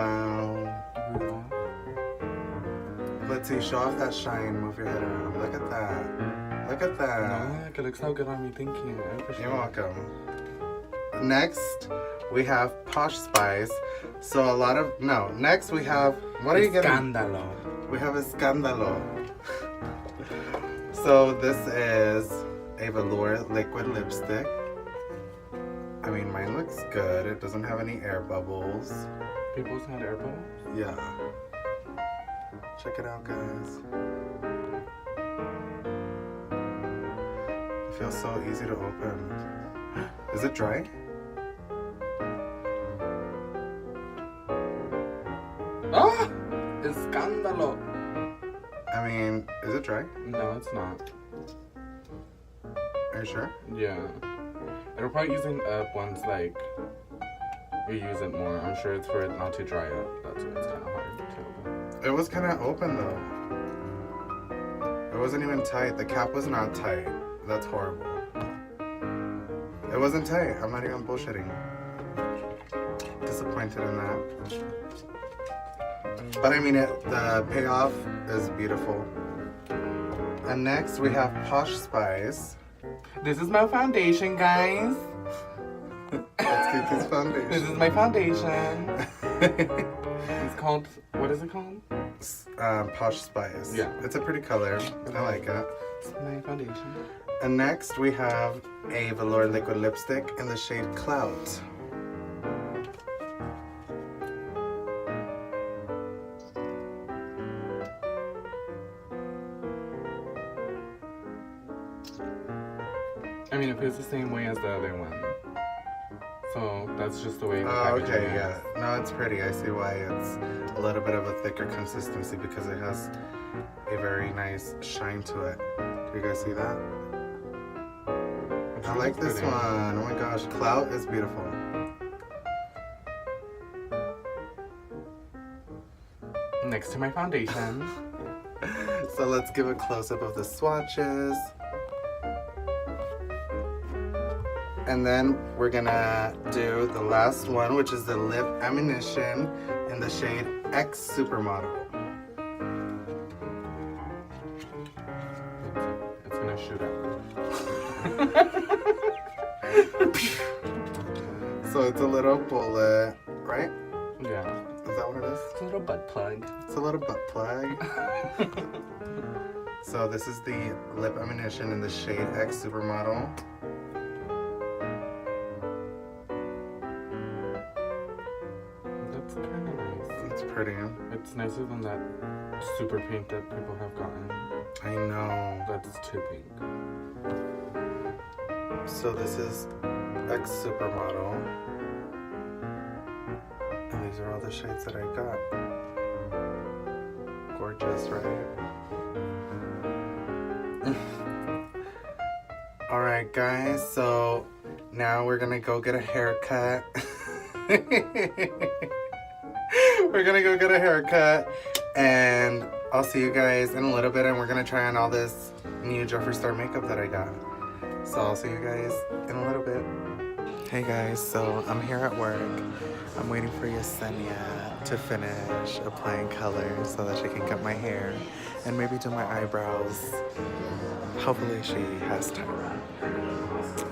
Wow. Let's see, show off that shine. Move your head around. Look at that. Look at that. No, it looks so good on me. Thank you. I appreciate You're it. welcome. Next, we have Posh Spice. So a lot of, no, next we have, what are you getting? Escándalo. We have Escándalo. So this is a velour liquid lipstick. I mean, mine looks good. It doesn't have any air bubbles. People's had air bubbles? Yeah. Check it out, guys. It feels so easy to open. Is it dry? Ah! Escándalo. I mean, is it dry? No, it's not. Are you sure? Yeah. It'll probably using up once, like, you use it more. I'm sure it's for it not to dry up. That's why it's kind of hard to open. It was kind of open though. It wasn't even tight. The cap was not tight. That's horrible. It wasn't tight. I'm not even bullshitting. Disappointed in that. But I mean, the payoff is beautiful. And next we have Posh Spice. This is my foundation, guys. Let's keep this foundation. This is my foundation. It's called, what is it called? Posh Spice. Yeah. It's a pretty color. I like it. It's my foundation. And next we have a velour liquid lipstick in the shade Clout. I mean, it feels the same way as the other one. So that's just the way the Oh, packaging okay, is. yeah. No, it's pretty. I see why it's a little bit of a thicker consistency because it has a very nice shine to it. Do you guys see that? I like this pretty. one. Oh my gosh, Clout is beautiful. Next to my foundation. So let's give a close-up of the swatches. And then we're gonna do the last one, which is the lip ammunition in the shade X Supermodel. It's gonna shoot up. So it's a little bullet, right? Yeah. Is that what it is? It's a little butt plug. It's a little butt plug. So this is the lip ammunition in the shade X Supermodel. That's kind of nice. It's pretty. It's nicer than that super pink that people have gotten. I know. That's too pink. So this is X Supermodel. And these are all the shades that I got. Gorgeous, right? Alright guys, so now we're gonna go get a haircut. We're gonna go get a haircut and I'll see you guys in a little bit and we're gonna try on all this new Jeffree Star makeup that I got. So I'll see you guys in a little bit. Hey guys, so I'm here at work. I'm waiting for Yesenia to finish applying color so that she can cut my hair and maybe do my eyebrows. Hopefully she has time.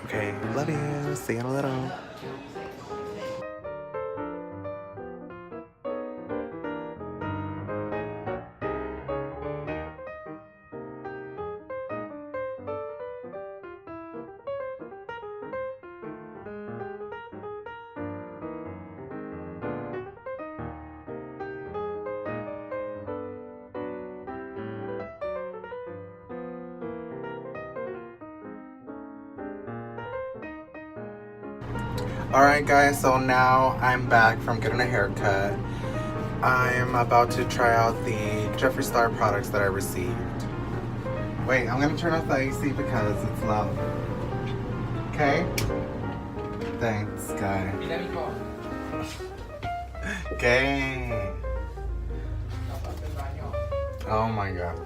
Okay, love you. See you in a little. Alright guys, so now I'm back from getting a haircut. I'm about to try out the Jeffree Star products that I received. Wait, I'm gonna turn off the AC because it's loud. Okay? Thanks, guy. Okay. Oh my gosh.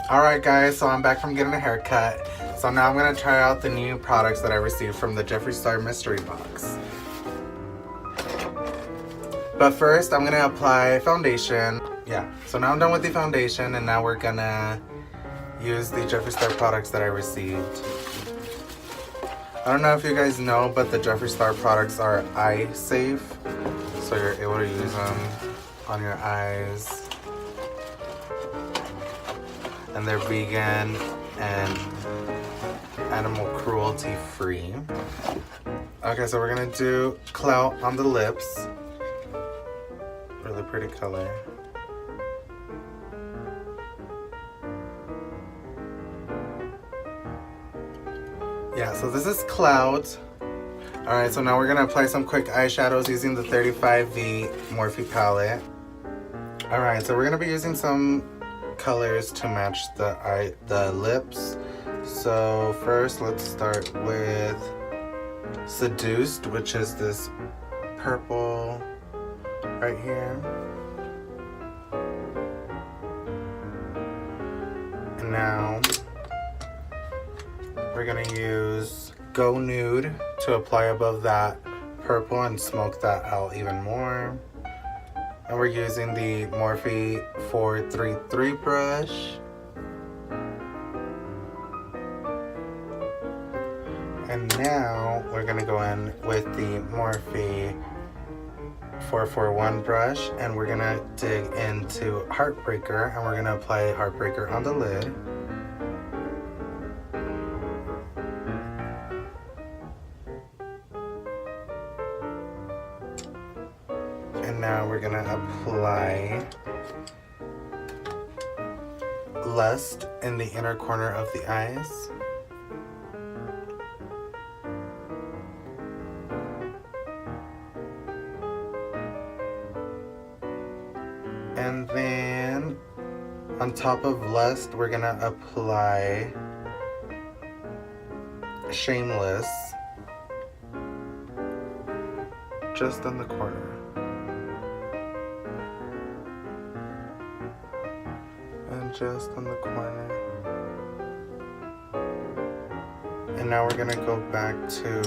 Alright guys, so I'm back from getting a haircut. So now I'm gonna try out the new products that I received from the Jeffree Star mystery box. But first, I'm gonna apply foundation. Yeah, so now I'm done with the foundation, and now we're gonna use the Jeffree Star products that I received. I don't know if you guys know, but the Jeffree Star products are eye safe, so you're able to use them on your eyes. And they're vegan and animal cruelty free. Okay, so we're gonna do Clout on the lips. Really pretty color. Yeah, so this is Clout. Alright, so now we're gonna apply some quick eyeshadows using the 35V Morphe palette. Alright, so we're gonna be using some colors to match the lips. So first, let's start with Seduced, which is this purple right here. And now we're gonna use Go Nude to apply above that purple and smoke that out even more. And we're using the Morphe 433 brush. And now we're gonna go in with the Morphe 441 brush, and we're gonna dig into Heartbreaker, and we're gonna apply Heartbreaker on the lid. And now we're gonna apply Lust in the inner corner of the eyes. And then on top of Lust, we're gonna apply Shameless just in the corner. And just in the corner. And now we're gonna go back to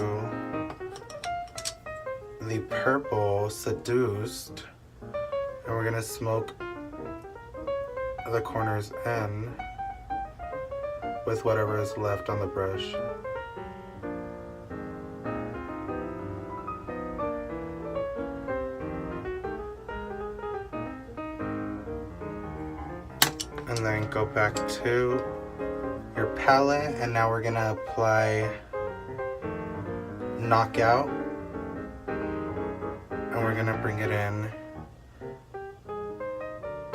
the purple Seduced. And we're gonna smoke the corners in with whatever is left on the brush. And then go back to your palette, and now we're gonna apply Knockout, and we're gonna bring it in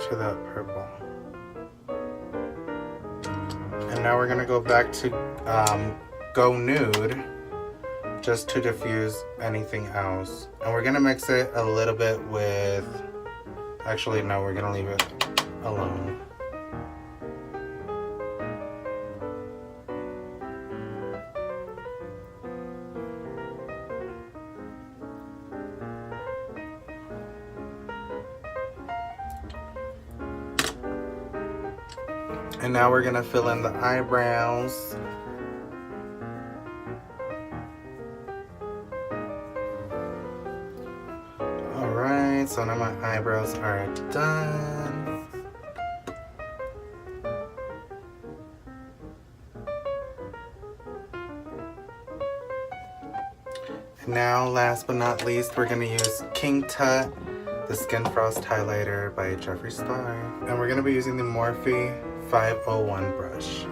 to that purple. And now we're gonna go back to Go Nude just to diffuse anything else. And we're gonna mix it a little bit with, actually no, we're gonna leave it alone. And now we're gonna fill in the eyebrows. Alright, so now my eyebrows are done. And now, last but not least, we're gonna use King Tut, the Skin Frost Highlighter by Jeffree Star. And we're gonna be using the Morphe 501 brush.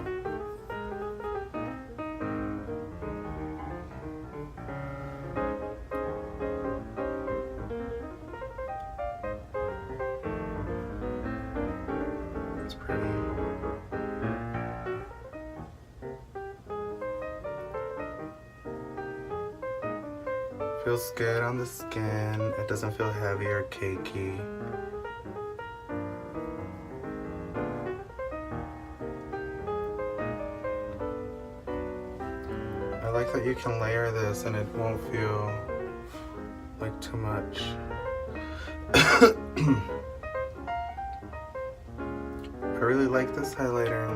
It's pretty. Feels good on the skin. It doesn't feel heavy or cakey. I like that you can layer this and it won't feel like too much. I really like this highlighter.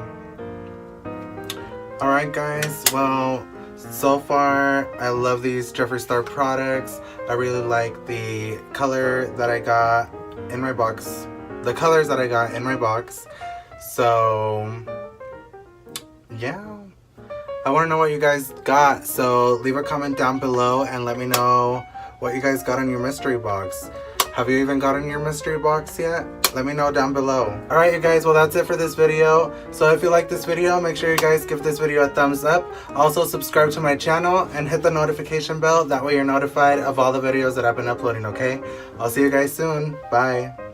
Alright guys, well, So far, I love these Jeffree Star products. I really like the color that I got in my box. The colors that I got in my box. So, yeah. I want to know what you guys got. So, leave a comment down below and let me know what you guys got in your mystery box. Have you even gotten your mystery box yet? Let me know down below. Alright you guys, well that's it for this video. So if you like this video, make sure you guys give this video a thumbs up. Also subscribe to my channel and hit the notification bell. That way you're notified of all the videos that I've been uploading, okay? I'll see you guys soon. Bye.